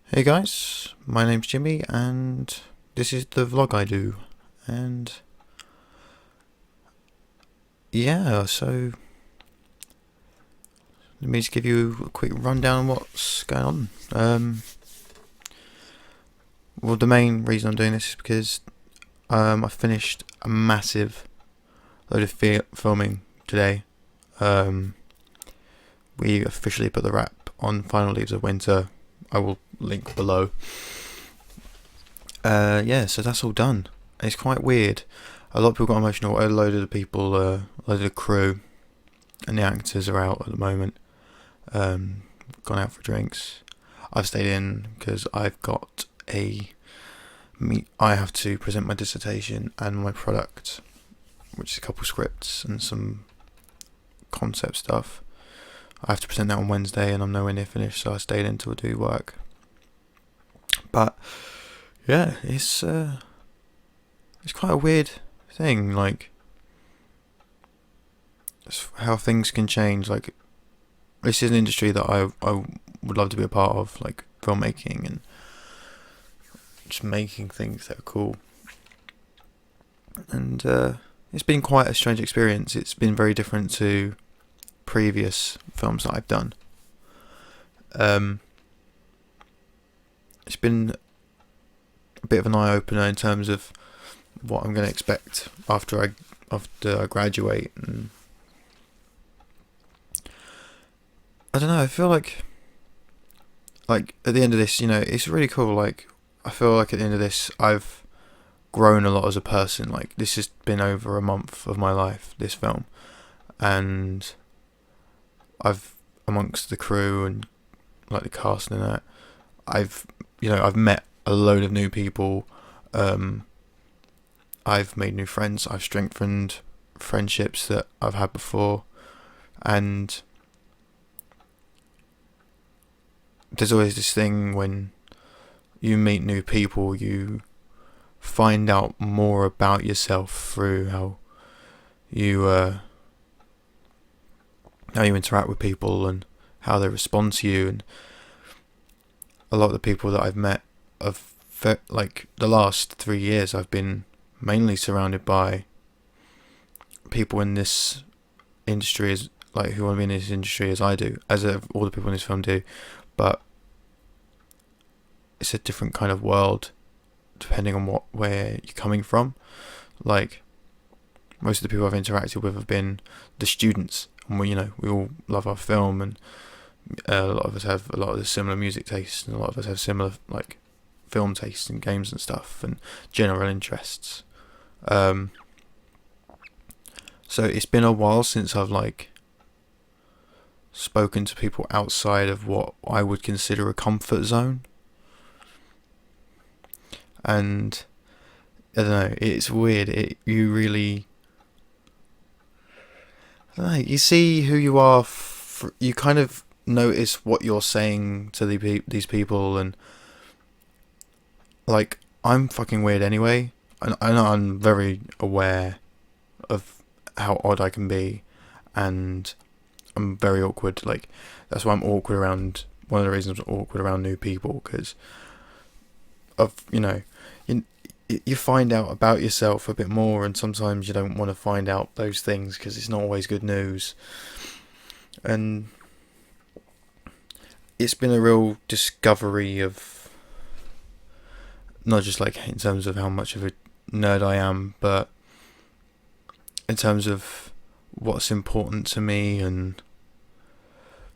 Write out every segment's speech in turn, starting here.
Hey guys, my name's Jimmy and this is the vlog I do. And yeah, so let me just give you a quick rundown on what's going on. Well, the main reason I'm doing this is because I finished a massive load of filming today. We officially put the wrap on Final Leaves of Winter. I will link below. Yeah, so that's all done. It's quite weird. A lot of people got emotional. A load of the people, a load of the crew and the actors are out at the moment. Gone out for drinks. I've stayed in because I've got I have to present my dissertation and my product, which is a couple scripts and some concept stuff. I have to present that on Wednesday and I'm nowhere near finished, so I stayed in to do work. But yeah, it's quite a weird thing, like how things can change. Like, this is an industry that I would love to be a part of, like filmmaking and just making things that are cool. And it's been quite a strange experience. It's been very different to previous films that I've done. It's been a bit of an eye-opener in terms of what I'm going to expect after I graduate. And I don't know, I feel like at the end of this, it's really cool. Like, I feel like at the end of this I've grown a lot as a person. Like, this has been over a month of my life, this film, and I've, amongst the crew and like the cast and that, I've met a load of new people. I've made new friends. I've strengthened friendships that I've had before, and there's always this thing when you meet new people, you find out more about yourself through how you interact with people and how they respond to you. And a lot of the people that I've met like the last 3 years, I've been mainly surrounded by people in this industry, as like who want to be in this industry as I do, as all the people in this film do. But it's a different kind of world depending on where you're coming from. Like, most of the people I've interacted with have been the students, and we all love our film, and a lot of us have a lot of the similar music tastes, and a lot of us have similar like film tastes and games and stuff and general interests. So it's been a while since I've like spoken to people outside of what I would consider a comfort zone. And I don't know, it's weird. You really, I don't know, you see who you are. You kind of notice what you're saying to these people, and like, I'm fucking weird anyway. I know I'm very aware of how odd I can be, and I'm very awkward. Like, that's why I'm awkward around. One of the reasons I'm awkward around new people, because of you find out about yourself a bit more, and sometimes you don't want to find out those things because it's not always good news. And it's been a real discovery of, not just like in terms of how much of a nerd I am, but in terms of what's important to me and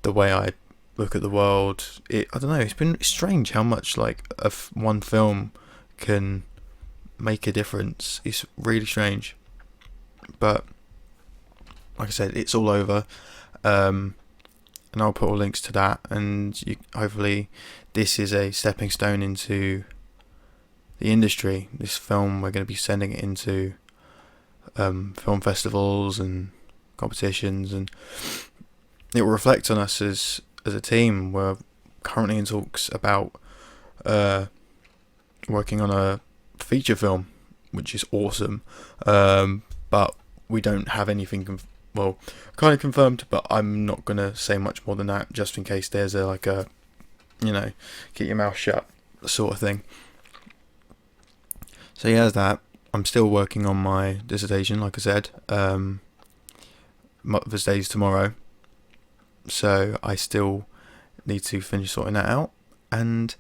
the way I look at the world. I don't know, it's been strange how much like one film can make a difference. It's really strange. But like I said, it's all over, and I'll put all links to that, and hopefully this is a stepping stone into the industry. This film, we're going to be sending it into film festivals and competitions, and it will reflect on us as a team. We're currently in talks about working on a feature film, which is awesome, but we don't have anything kind of confirmed, but I'm not going to say much more than that, just in case there's a keep your mouth shut, sort of thing. So yeah, there's that. I'm still working on my dissertation, like I said. Mother's Day's tomorrow, so I still need to finish sorting that out. And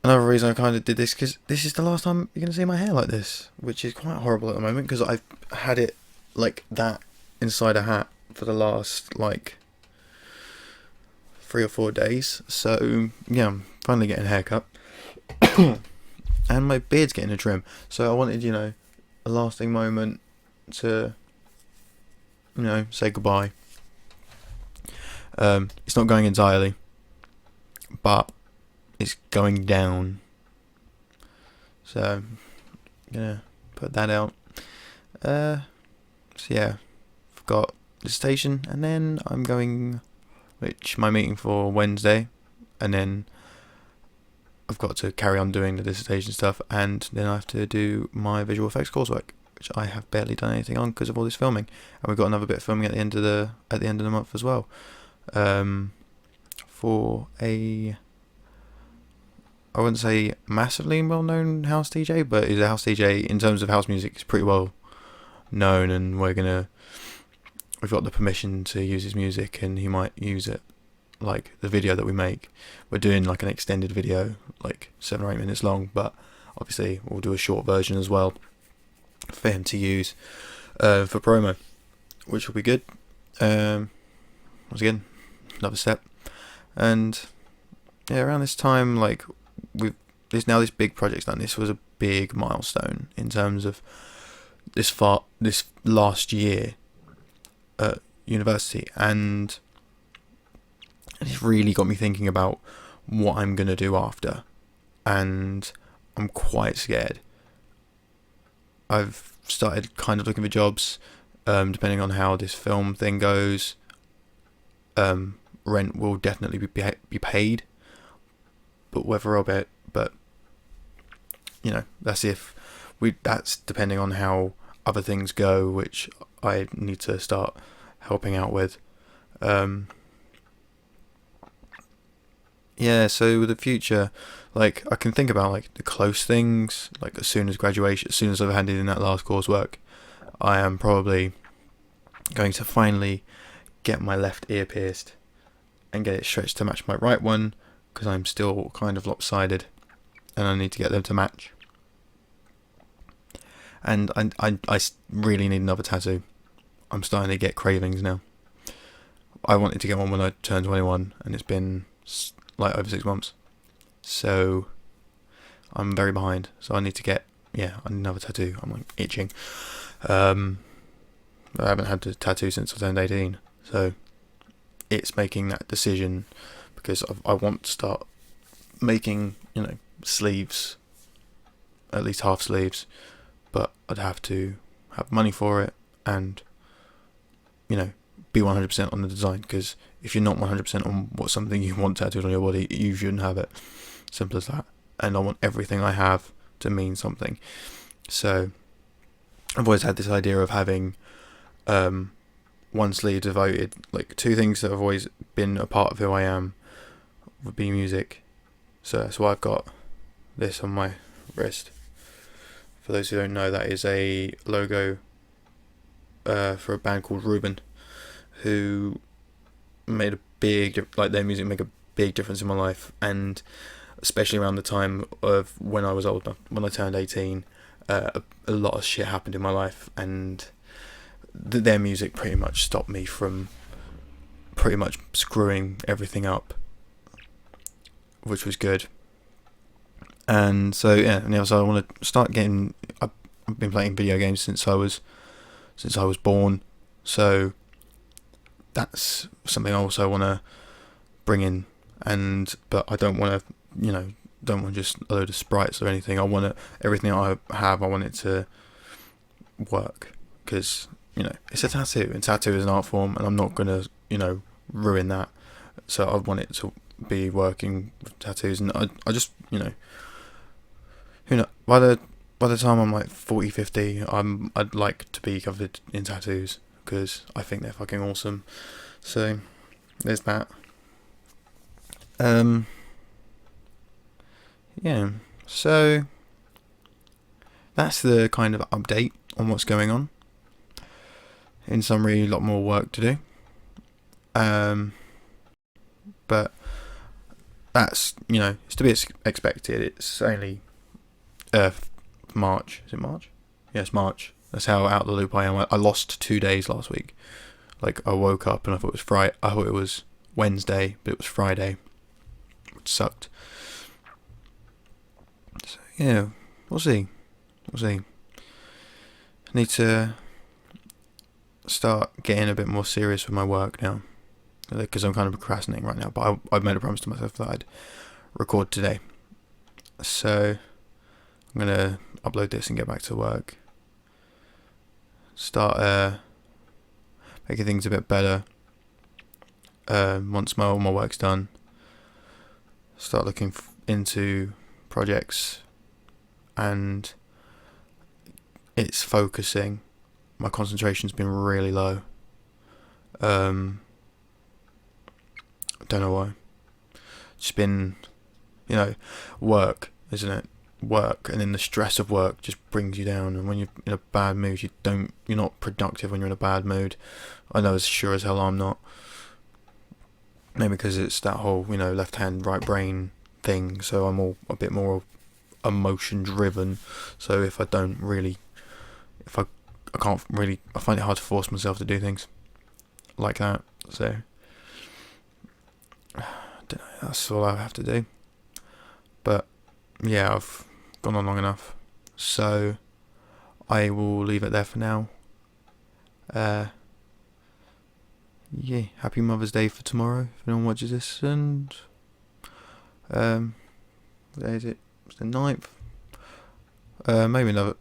another reason I kind of did this, because this is the last time you're going to see my hair like this, which is quite horrible at the moment, because I've had it like that inside a hat for the last, 3 or 4 days. So, yeah, I'm finally getting a haircut. And my beard's getting a trim. So I wanted, a lasting moment to, say goodbye. It's not going entirely, but it's going down. So I'm gonna put that out. So yeah, I've got the station, and then I'm going, which my meeting for Wednesday, and then I've got to carry on doing the dissertation stuff, and then I have to do my visual effects coursework, which I have barely done anything on because of all this filming, and we've got another bit of filming at the end of the month as well. For a, I wouldn't say massively well-known house DJ, but he's a house DJ in terms of house music. He's pretty well known, and we've got the permission to use his music, and he might use it, like the video that we make. We're doing like an extended video, like 7 or 8 minutes long, but obviously we'll do a short version as well for him to use for promo, which will be good. Once again, another step. And yeah, around this time, there's now this big project done. This was a big milestone in terms of this last year at university, and it's really got me thinking about what I'm gonna do after, and I'm quite scared. I've started kind of looking for jobs, depending on how this film thing goes. Rent will definitely be paid, but whether I'll bet, but that's depending on how other things go, which I need to start helping out with. Yeah, so with the future, I can think about the close things, as soon as graduation, as soon as I've handed in that last coursework, I am probably going to finally get my left ear pierced and get it stretched to match my right one, because I'm still kind of lopsided and I need to get them to match. And I really need another tattoo. I'm starting to get cravings now. I wanted to get one when I turned 21, and it's been over 6 months. So I'm very behind. So I need to get another tattoo. I'm itching. I haven't had a tattoo since I turned 18. So it's making that decision, because I want to start making sleeves, at least half sleeves, but I'd have to have money for it, and be 100% on the design, because if you're not 100% on what something you want tattooed on your body, you shouldn't have it. Simple as that. And I want everything I have to mean something. So I've always had this idea of having one sleeve devoted, 2 things that have always been a part of who I am would be music. So that's why I've got this on my wrist. For those who don't know, that is a logo for a band called Ruben, who made a big, their music made a big difference in my life, and especially around the time of when I was older, when I turned 18, a lot of shit happened in my life, and their music pretty much stopped me from pretty much screwing everything up, which was good. And so so I want to start getting. I've been playing video games since I was born, so that's something I also want to bring in. But I don't want to, don't want just a load of sprites or anything. I want everything I have. I want it to work, because it's a tattoo, and tattoo is an art form, and I'm not gonna ruin that. So I want it to be working with tattoos, and I just who knows, by the time I'm 40, 50, I'd like to be covered in tattoos, because I think they're fucking awesome. So there's that. Yeah, so that's the kind of update on what's going on. In summary, a lot more work to do. But that's, it's to be expected. It's only March. Is it March? Yes, March. That's how out of the loop I am. I lost 2 days last week. Like, I woke up and I thought it was Friday. I thought it was Wednesday, but it was Friday, which sucked. So yeah, we'll see. I need to start getting a bit more serious with my work now, because I'm kind of procrastinating right now. But I've made a promise to myself that I'd record today, so I'm gonna upload this and get back to work. Start making things a bit better. Once all my work's done, start looking into projects, and it's focusing. My concentration's been really low. I don't know why. It's been, work, isn't it? Work, and then the stress of work just brings you down. And when you're in a bad mood, you're not productive when you're in a bad mood. I know as sure as hell I'm not. Maybe because it's that whole, left hand, right brain thing. So I'm all a bit more emotion driven. So if I find it hard to force myself to do things like that. So I don't know, that's all I have to do. But yeah, I've gone on long enough, so I will leave it there for now. Yeah, happy Mother's Day for tomorrow if anyone watches this. And what day is it? It's the 9th. Maybe another.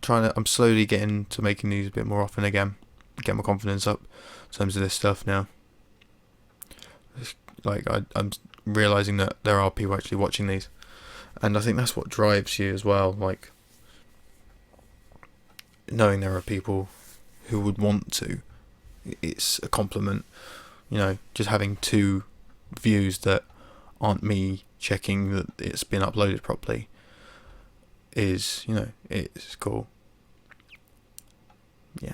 I'm slowly getting to making these a bit more often again. Get my confidence up in terms of this stuff now. I'm realising that there are people actually watching these, and I think that's what drives you as well. Like, knowing there are people who would want to, it's a compliment. Just having 2 views that aren't me checking that it's been uploaded properly is, it's cool. Yeah.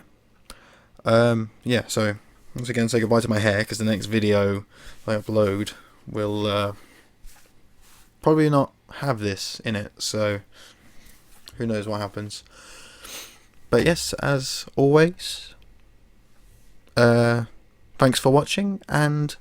Yeah, so once again, say goodbye to my hair, because the next video I upload will probably not have this in it, so who knows what happens. But yes, as always, thanks for watching, and